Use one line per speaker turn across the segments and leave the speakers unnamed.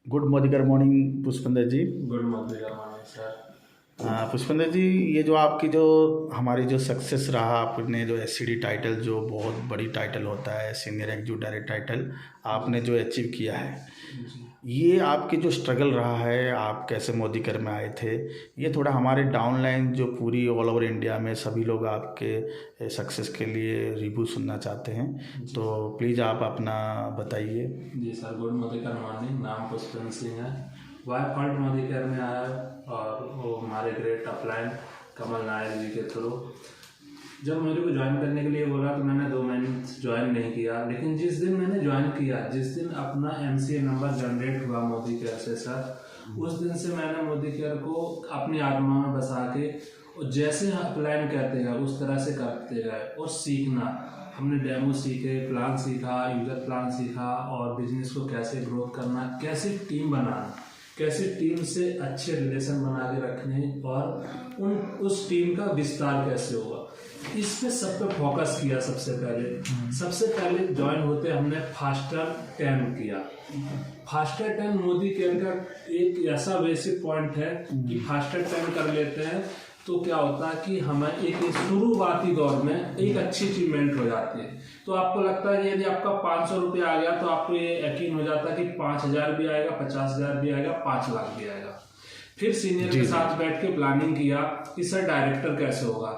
Good morning morning Pushpendra ji.
Good morning sir.
Pushpendra ji, ये जो आपकी जो हमारी जो सक्सेस रहा, आपने जो एससीडी टाइटल, जो बहुत बड़ी टाइटल होता है, सीनियर एग्जीक्यूटिव डायरेक्टर टाइटल आपने जो अचीव किया है, ये आपकी जो स्ट्रगल रहा है, आप कैसे मोदीकर में आए थे, ये थोड़ा हमारे डाउनलाइन जो पूरी ऑल ओवर इंडिया में सभी लोग आपके सक्सेस के लिए रिव्यू सुनना चाहते हैं, तो प्लीज़ आप अपना बताइए।
जी सर, गुड मॉर्निंग। नाम पुष्पेंद्र सिंह है। वाई फंड मोदीकर में आया और वो हमारे ग्रेट अपलाइन कमल नायर जी के थ्रू। जब मेरे को ज्वाइन करने के लिए बोला तो मैंने 2 महीने ज्वाइन नहीं किया, लेकिन जिस दिन मैंने ज्वाइन किया, जिस दिन अपना MCA नंबर जनरेट हुआ मोदीकर से सर, उस दिन से मैंने मोदीकर को अपनी आत्मा में बसा के जैसे प्लान करते गए उस तरह से करते गए और सीखना। हमने डेमो सीखे, प्लान सीखा, यूजर प्लान सीखा और बिजनेस को कैसे ग्रोथ करना, कैसे टीम बनाना, कैसे टीम से अच्छे रिलेशन बना के रखने और उस टीम का विस्तार कैसे होगा, इस पे सब पे फोकस किया। सबसे पहले ज्वाइन होते हमने फास्टर 10 किया। फास्टर 10 मोदीकर का एक ऐसा बेसिक पॉइंट है कि फास्टर 10 कर लेते हैं तो क्या होता है कि हमें एक शुरुआती दौर में एक अच्छी अचीवमेंट हो जाती है। तो आपको लगता है कि यदि आपका 500 रुपया आ गया तो आपको ये यकीन हो जाता है कि 5000 भी आएगा, 50,000 भी आएगा, 5 लाख भी आएगा। फिर सीनियर के साथ बैठ के प्लानिंग किया कि सर डायरेक्टर कैसे होगा।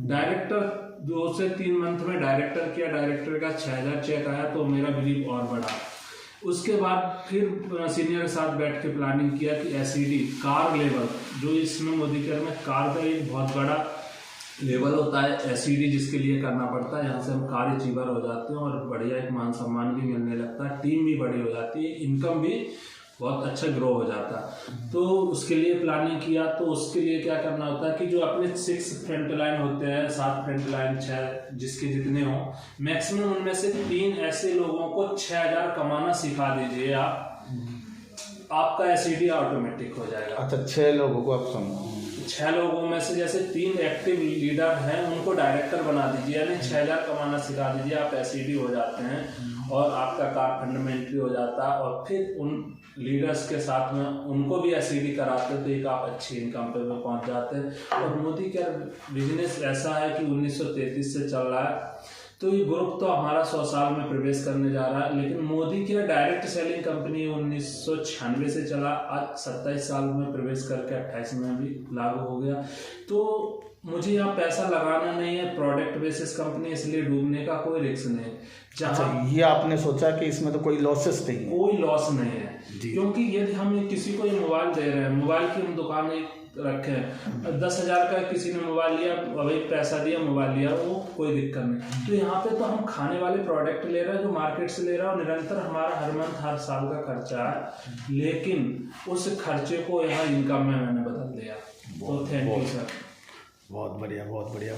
डायरेक्टर 2 से 3 मंथ में डायरेक्टर किया, डायरेक्टर का 6000 चेक आया तो मेरा बिलीव और बढ़ा। उसके बाद फिर सीनियर के साथ बैठ के प्लानिंग किया कि एसईडी कार लेवल, जो इसमें मोदीकर में कार का एक बहुत बड़ा लेवल होता है, एसईडी जिसके लिए करना पड़ता है, यहाँ से हम कार अचीवर हो जाते हैं और बढ़िया एक मान सम्मान भी मिलने लगता है, टीम भी बड़ी हो जाती है, इनकम भी बहुत अच्छा ग्रो हो जाता है। तो उसके लिए प्लानिंग किया। तो उसके लिए क्या करना होता है कि जो अपने 6 फ्रंट लाइन होते हैं, 7 फ्रंट लाइन, 6 जिसके जितने हों, मैक्सिमम उनमें से 3 ऐसे लोगों को 6000 कमाना सिखा दीजिए आप, आपका एसईडी ऑटोमेटिक हो जाएगा।
अच्छा, 6 लोगों को आप समझो,
6 लोगों में से जैसे 3 एक्टिव लीडर हैं उनको डायरेक्टर बना दीजिए, यानी 6000 कमाना सिखा दीजिए, आप एसईडी हो जाते हैं और आपका कार फंडामेंटली हो जाता है। और फिर उन लीडर्स के साथ में उनको भी एसईडी कराते तो एक आप अच्छी इनकम पे में पहुंच जाते हैं। और मोदीकर बिजनेस ऐसा है कि 1933 से चल रहा है, तो ये ग्रुप तो हमारा 100 साल में प्रवेश करने जा रहा है। लेकिन मोदीकर डायरेक्ट सेलिंग कंपनी 1996 से चला, आज 27 साल में प्रवेश करके 28 में भी लागू हो गया। तो मुझे यहाँ पैसा लगाना नहीं है, प्रोडक्ट बेसिस कंपनी, इसलिए डूबने का कोई रिस्क नहीं।
अच्छा, ये आपने सोचा कि इसमें तो कोई लॉसेस नहीं है?
कोई लॉस नहीं है, क्योंकि यदि हम किसी को ये मोबाइल दे रहे हैं, मोबाइल की हम दुकान रखे हैं, 10,000 का किसी ने मोबाइल लिया, अभी पैसा दिया, मोबाइल लिया, वो कोई दिक्कत नहीं। तो यहाँ पे तो हम खाने वाले प्रोडक्ट ले रहे हैं जो मार्केट से ले रहा है और निरंतर हमारा हर मंथ हर साल का खर्चा है, लेकिन उस खर्चे को यहाँ इनकम में मैंने बदल दिया। तो थैंक यू सर।
बहुत बढ़िया, बहुत बढ़िया।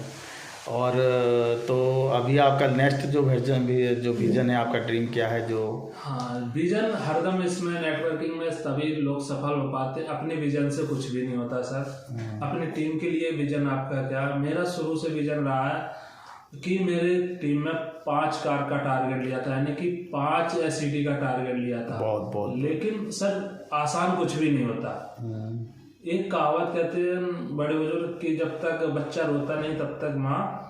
और तो अभी आपका नेक्स्ट जो विजन है, आपका ड्रीम क्या है? जो
हाँ, विजन हरदम इसमें नेटवर्किंग में तभी लोग सफल हो पाते हैं, अपने विजन से कुछ भी नहीं होता सर। अपनी टीम के लिए विजन आपका क्या? मेरा शुरू से विजन रहा है कि मेरे टीम में 5 कार का टारगेट लिया था, यानी कि 5 एसईडी का टारगेट लिया था।
बहुत
लेकिन सर आसान कुछ भी नहीं होता। एक कहावत कहते हैं बड़े बुजुर्ग कि जब तक बच्चा रोता नहीं तब तक माँ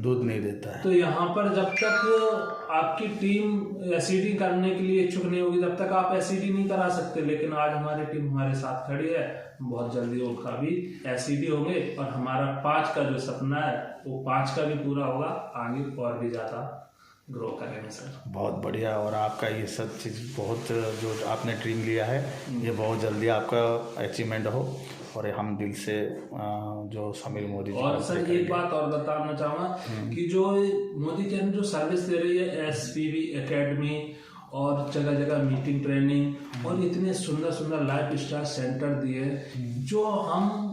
दूध नहीं देता है।
तो यहाँ पर जब तक आपकी टीम एसईडी करने के लिए इच्छुक नहीं होगी तब तक आप एसईडी नहीं करा सकते। लेकिन आज हमारी टीम हमारे साथ खड़ी है, बहुत जल्दी उनका भी एसईडी होंगे और हमारा 5 का जो सपना है वो 5 का भी पूरा होगा, आगे और भी ज़्यादा ग्रो करेंगे सर।
बहुत बढ़िया। और आपका ये सब चीज़ बहुत, जो आपने ड्रीम लिया है, ये बहुत जल्दी आपका अचीवमेंट हो और हम दिल से जो समीर मोदी जी।
और सर एक बात और बताना चाहूँगा कि जो मोदी जी ने जो सर्विस दे रही है, SPV एकेडमी और जगह जगह मीटिंग ट्रेनिंग और इतने सुंदर सुंदर लाइफ स्टाइल सेंटर दिए जो हम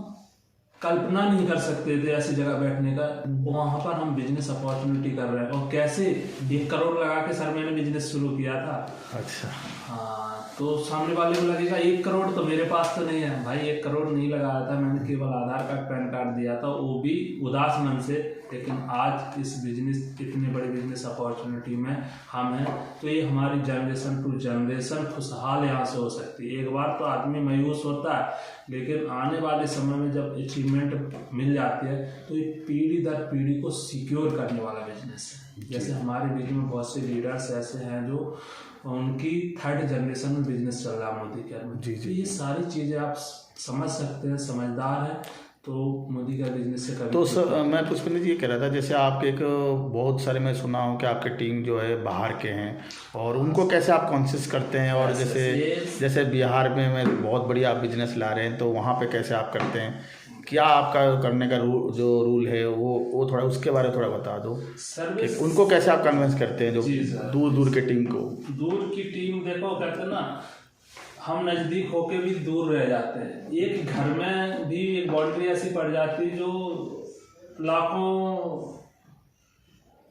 कल्पना नहीं कर सकते थे ऐसी जगह बैठने का, वहाँ पर हम बिजनेस अपॉर्चुनिटी कर रहे हैं। और कैसे 1 करोड़ लगा के सर मैंने बिजनेस शुरू किया था।
अच्छा।
हाँ, तो सामने वाले को लगेगा 1 करोड़ तो मेरे पास तो नहीं है। भाई 1 करोड़ नहीं लगाया था मैंने, केवल आधार कार्ड पैन कार्ड दिया था, वो भी उदास मन से। लेकिन आज इस बिजनेस, इतनी बड़ी बिजनेस अपॉर्चुनिटी में हम हैं, तो ये हमारी जनरेशन टू जनरेशन खुशहाल यहाँ से हो सकती है। एक बार तो आदमी मायूस होता है, लेकिन आने वाले समय में जब अचीवमेंट मिल जाती है तो ये पीढ़ी दर पीढ़ी को सिक्योर करने वाला बिजनेस है। जैसे हमारे बीच में बहुत से लीडर्स ऐसे हैं जो उनकी 3rd जनरेशन में बिजनेस चल रहा है मोदी केयर में। तो ये सारी चीज़ें आप समझ सकते हैं, समझदार हैं तो मोदी का बिजनेस से कभी।
तो सर मैं पुष्पेंद्र जी ये कह रहा था, जैसे आपके एक बहुत सारे मैं सुना हूँ कि आपके टीम जो है बाहर के हैं, और उनको कैसे आप कॉन्शियस करते हैं, और जैसे बिहार में मैं बहुत बढ़िया आप बिजनेस ला रहे हैं तो वहाँ पे कैसे आप करते हैं, क्या आपका करने का जो रूल है वो थोड़ा उसके बारे में थोड़ा बता दो कि उनको कैसे आप कन्विंस करते हैं जो दूर दूर के टीम को।
दूर की टीम देखो, कहते हैं ना हम नज़दीक होके भी दूर रह जाते हैं। एक घर में भी एक बाउंड्री ऐसी पड़ जाती है जो लाखों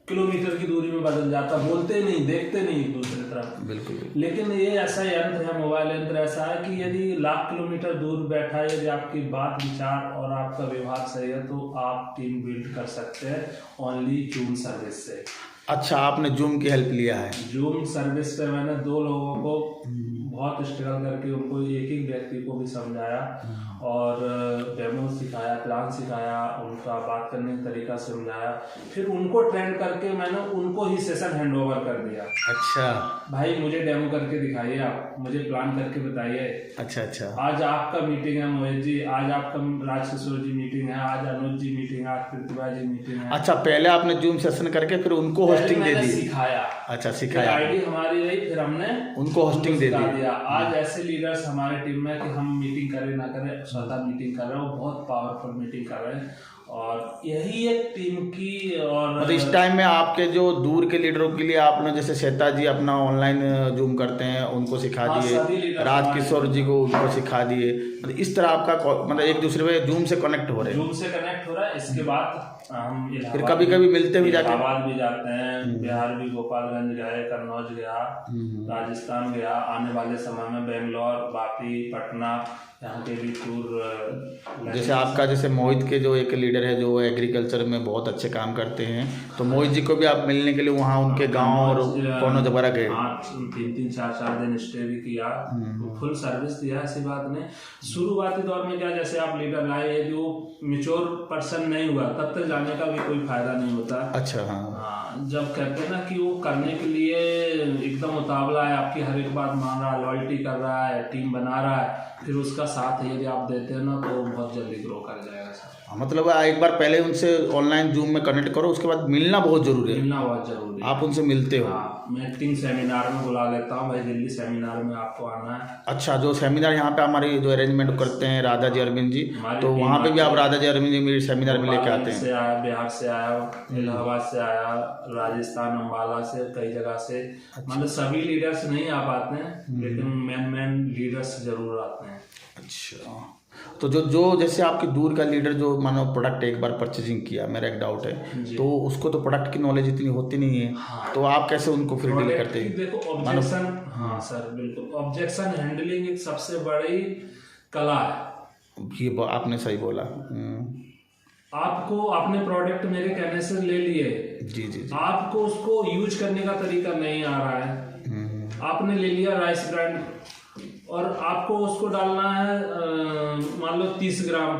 किलोमीटर की दूरी में बदल जाता, बोलते नहीं, देखते नहीं एक दूसरे तरफ।
बिल्कुल।
लेकिन ये ऐसा यंत्र है, मोबाइल यंत्र ऐसा है कि यदि लाख किलोमीटर दूर बैठा है, यदि आपकी बात विचार और आपका व्यवहार सही है तो आप टीम बिल्ड कर सकते हैं ओनली जूम सर्विस से।
अच्छा, आपने जूम की हेल्प लिया है?
जूम सर्विस पे मैंने 2 लोगों को बहुत स्ट्रगल करके उनको एक व्यक्ति को भी समझाया और डेमो सिखाया, प्लान सिखाया, उनका बात करने का तरीका समझाया, फिर उनको ट्रेन करके मैंने उनको ही सेशन हैंड ओवर कर दिया।
अच्छा
भाई मुझे डेमो करके दिखाइए, आप मुझे प्लान करके बताइए।
अच्छा।
आज आपका मीटिंग है मोहित जी, आज आपका राजकिशोर जी मीटिंग है, आज अनुज जी मीटिंग है, आज प्रतिभा जी मीटिंग है।
अच्छा, पहले आपने जूम सेशन करके फिर उनको होस्टिंग दे दी?
सिखाया।
अच्छा, सिखाया,
आईडी हमारी रही, फिर हमने
उनको होस्टिंग दे दी।
आज ऐसे लीडर्स हमारे टीम में कि हम मीटिंग करें ना करें, स्वतः मीटिंग कर रहे हो, बहुत पावरफुल मीटिंग कर रहे हैं। और यही एक टीम की। और
मतलब इस टाइम में आपके जो दूर के लीडरों के लिए आपने जैसे श्वेता जी अपना ऑनलाइन जूम करते हैं उनको सिखा दिए, राजकिशोर जी को उनको सिखा दिए, मतलब इस तरह आपका मतलब एक दूसरे में जूम से कनेक्ट हो रहे हैं।
जूम से कनेक्ट हो रहा है। इसके बाद हम
फिर कभी कभी मिलते भी जाते हैं,
इलाहाबाद भी जाते हैं, बिहार भी, गोपालगंज गए, कन्नौज गया, राजस्थान गया, आने वाले समय में बेंगलोर, वापी, पटना, यहाँ के भी टूर।
जैसे आपका जैसे मोहित के जो एक लीडर है जो एग्रीकल्चर में बहुत अच्छे काम करते हैं, तो मोहित जी को भी आप मिलने के लिए वहाँ उनके गांव और कौन जगह गए?
3-4 दिन स्टे भी किया, फुल सर्विस दिया, ऐसी बात नहीं। शुरुआती दौर में क्या, जैसे आप लीडर लाए, यदि वो मेच्योर पर्सन नहीं हुआ तब तक जाने का भी कोई फायदा नहीं होता।
अच्छा, हाँ।
जब कहते हैं ना कि वो करने के लिए एकदम उतावला है, आपकी हर एक बात मान रहा है, लॉयल्टी कर रहा है, टीम बना रहा है, फिर उसका साथ यदि आप देते हैं ना तो बहुत जल्दी ग्रो कर जाएगा सर।
मतलब एक बार पहले उनसे ऑनलाइन जूम में कनेक्ट करो, उसके बाद मिलना बहुत जरूरी है।
मिलना बहुत जरूरी है।
आप उनसे मिलते हो?
हाँ, मैं टीम सेमिनार में बुला लेता हूँ, भाई दिल्ली सेमिनार में आपको आना है।
अच्छा, जो सेमिनार यहाँ पे हमारी जो अरेंजमेंट करते हैं राधा जी अरविंद जी, तो वहाँ पे भी आप राधा जी अरविंद जी मेरे सेमिनार में लेके आते हैं?
से आया, बिहार से आया, इलाहाबाद से आया, राजस्थान अम्बाला से, कई जगह से। मतलब सभी लीडर्स नहीं आ पाते हैं, लेकिन मेन लीडर्स जरूर आते हैं।
अच्छा, तो जो जैसे आपके दूर का लीडर जो मानो प्रोडक्ट एक बार परचेजिंग किया, मेरा एक डाउट है, तो उसको तो प्रोडक्ट की नॉलेज इतनी होती नहीं है। हाँ। तो आप कैसे उनको फिर डील करते हैं?
देखो ऑब्जेक्शन, हाँ सर बिल्कुल, ऑब्जेक्शन हैंडलिंग एक सबसे बड़ी कला है।
ये आपने सही बोला।
आपको अपने प्रोडक्ट मेरे कहने से ले लिए,
जी,
आपको उसको यूज करने का तरीका नहीं आ रहा है, आपने ले लिया राइस ब्रांड और आपको उसको डालना है मान लो 30 ग्राम,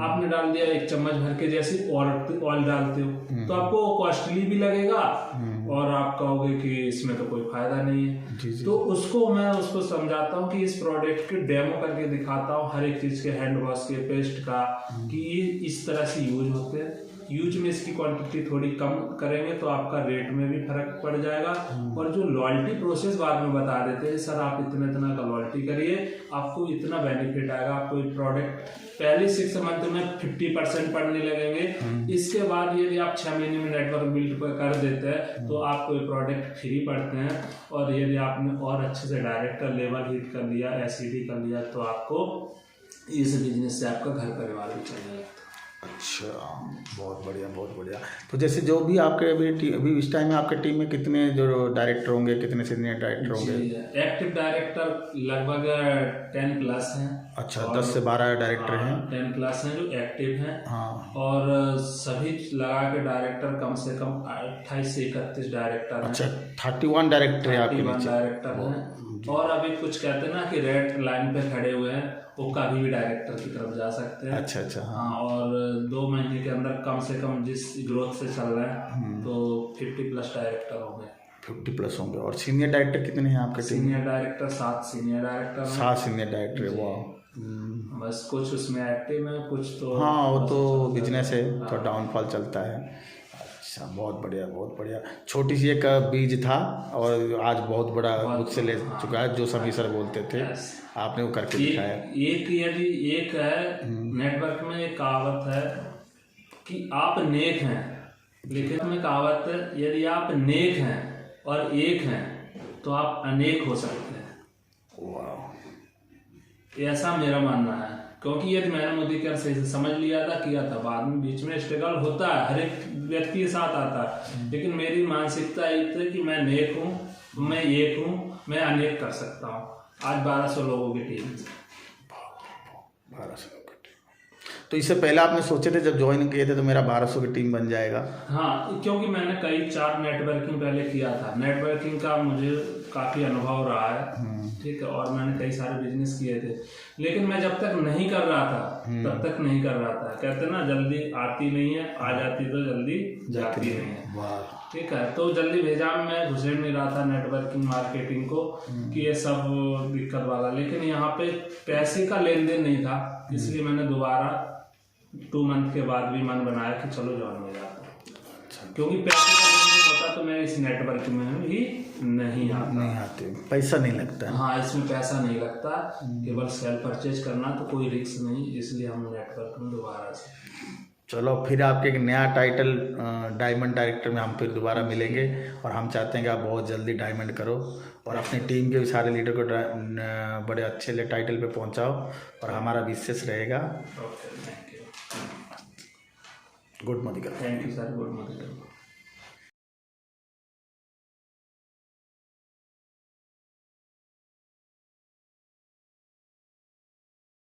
आपने डाल दिया 1 चम्मच भर के, जैसे ऑयल डालते हो तो आपको कॉस्टली भी लगेगा और आप कहोगे कि इसमें तो कोई फायदा नहीं है। तो उसको मैं समझाता हूँ कि इस प्रोडक्ट के डेमो करके दिखाता हूँ, हर एक चीज के, हैंड वॉश के, पेस्ट का, कि ये इस तरह से यूज होते हैं। यूज में इसकी क्वांटिटी थोड़ी कम करेंगे तो आपका रेट में भी फर्क पड़ जाएगा। और जो लॉयल्टी प्रोसेस बाद में बता देते हैं, सर आप इतना का लॉयल्टी करिए, आपको इतना बेनिफिट आएगा, आपको ये प्रोडक्ट पहले 6 मंथ में 50% पड़ने लगेंगे। इसके बाद यदि आप 6 महीने में नेटवर्क बिल्ड कर देते हैं तो आपको ये प्रोडक्ट फ्री पड़ते हैं। और यदि आपने और अच्छे से डायरेक्ट लेवल हीट कर लिया, एसिडी कर लिया, तो आपको इस बिजनेस से आपका घर परिवार भी चलने लगता है।
अच्छा, बहुत बढ़िया बहुत बढ़िया। तो जैसे जो भी आपके अभी इस टाइम में आपके टीम में कितने जो डायरेक्टर होंगे, कितने सीनियर डायरेक्टर होंगे?
जी, एक्टिव डायरेक्टर लगभग 10 प्लस हैं।
अच्छा, 10 से 12 डायरेक्टर हैं।
10 प्लस हैं जो एक्टिव हैं।
हाँ।
और सभी लगा के डायरेक्टर कम से कम 28 से 31 डायरेक्टर हैं।
अच्छा, 31 डायरेक्टर है आपके
31
नीचे।
डायरेक्टर हैं। और अभी कुछ कहते हैं ना कि रेड लाइन पे खड़े हुए हैं, वो कभी भी डायरेक्टर की तरफ जा सकते हैं।
अच्छा अच्छा। हाँ।
हाँ, और 2 महीने के अंदर कम से कम जिस ग्रोथ से चल रहे हैं तो 50 प्लस डायरेक्टर होंगे।
50 प्लस होंगे। और सीनियर डायरेक्टर कितने हैं आपके team?
Senior director 7 senior director हैं।
7 सीनियर डायरेक्टर है। वाह।
बस कुछ उसमें एक्टिव है, कुछ तो
हाँ, वो तो
बस
बिजनेस है
हाँ।
तो डाउनफॉल चलता है। अच्छा, बहुत बढ़िया बहुत बढ़िया। छोटी सी एक बीज था और आज बहुत बड़ा मुझसे ले चुका है, जो सभी सर बोलते थे, आपने वो करके दिखाया।
एक है नेटवर्क में एक कहावत है कि आप नेक हैं, लेकिन में कहावत है यदि आप नेक हैं और एक हैं तो आप अनेक हो सकते हैं।
वाह।
ऐसा मेरा मानना है, क्योंकि यदि मैंने मोदी का सही से समझ लिया था, किया था, बाद में बीच में स्ट्रगल होता है, हर एक व्यक्ति के साथ आता है, लेकिन मेरी मानसिकता एक थी कि मैं नेक हूँ, मैं एक हूँ, मैं अनेक कर सकता हूँ। आज 1200 लोगों की टीम।
1200 की टीम। तो इससे पहले आपने सोचे थे जब ज्वाइन किए थे तो मेरा 1200 की टीम बन जाएगा?
हाँ, क्योंकि मैंने कई 4 नेटवर्किंग पहले किया था। नेटवर्किंग का मुझे काफ़ी अनुभव रहा है, ठीक है, और मैंने कई सारे बिजनेस किए थे, लेकिन मैं जब तक नहीं कर रहा था तब तक नहीं कर रहा था। कहते ना जल्दी आती नहीं है, आ जाती तो जल्दी जाती नहीं है।
वाह।
ठीक है, तो जल्दी भेजा में मैं घुसेड़ नहीं रहा था नेटवर्किंग मार्केटिंग को कि ये सब दिक्कत वाला, लेकिन यहाँ पे पैसे का लेन देन नहीं था, इसलिए मैंने दोबारा 2 मंथ के बाद भी मन बनाया कि चलो ज्वाइन हो जाता। क्योंकि पैसे का लेन देन होता तो मैं इस नेटवर्क में भी नहीं आते,
पैसा नहीं लगता है।
हाँ, इसमें पैसा नहीं लगता, केवल सेल परचेज करना, तो कोई रिस्क नहीं, इसलिए हम नेटवर्क में दोबारा से।
चलो, फिर आपके एक नया टाइटल डायमंड डायरेक्टर में हम फिर दोबारा मिलेंगे, और हम चाहते हैं कि आप बहुत जल्दी डायमंड करो और अपनी टीम के भी सारे लीडर को बड़े अच्छे टाइटल पे पहुंचाओ, और हमारा विशेष रहेगा।
Okay, thank you.
Good morning.
Thank you sir, good morning.